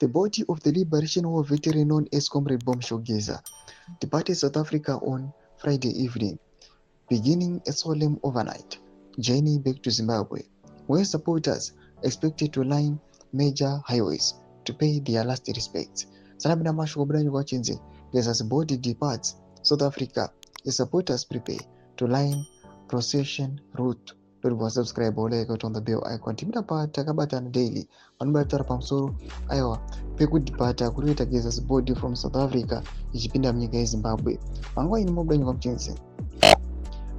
The body of the Liberation War veteran known as Comrade Geza departed South Africa on Friday evening, beginning a solemn overnight journey back to Zimbabwe, where supporters expected to line major highways to pay their last respects. Sanabina mashoko budanyi kwachinze Geza's body departs South Africa. The supporters prepare to line procession route. Don't go subscribe or like on the bell icon. Timida pa takabatana daily. Manubatara pamsoro aiwa pekudipata kuita Geza's body from South Africa ichipinda mnyika yeZimbabwe. Mangwa ini mobudanyi kwachinze.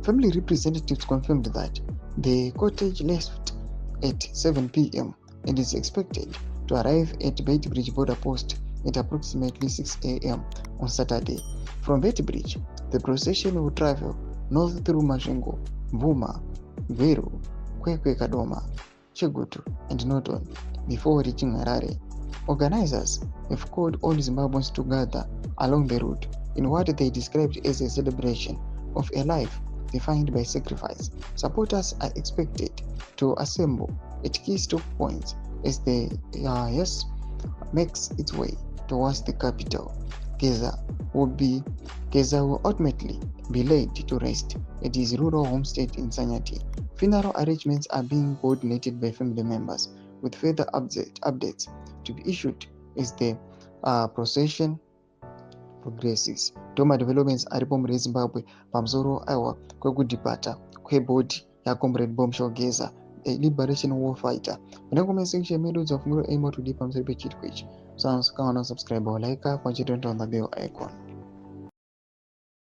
Family representatives confirmed that the cortege left at 7 p.m. and is expected to arrive at Beitbridge border post at approximately 6 a.m. on Saturday. From Beitbridge, the procession will travel north through Masvingo, Mvuma, Gweru, Kwekwe Kadoma, Chigutu, and Norton before reaching Harare. Organizers have called all Zimbabweans to gather along the route in what they described as a celebration of a life defined by sacrifice. Supporters are expected to assemble at key stop points as the HAASI makes its way towards the capital. Geza will ultimately be laid to rest at his rural homestead in Sanyati. Funeral arrangements are being coordinated by family members, with further updates to be issued as the procession progresses. Toma developments aripo muri Zimbabwe pamsoro aiwa kwekudipata kwebodi ya Comrade Geza, a liberation war fighter. Muna section medu za fungulo aimo to deep pamsoro pechitko ichi. So, subscribe or like, on the bell icon.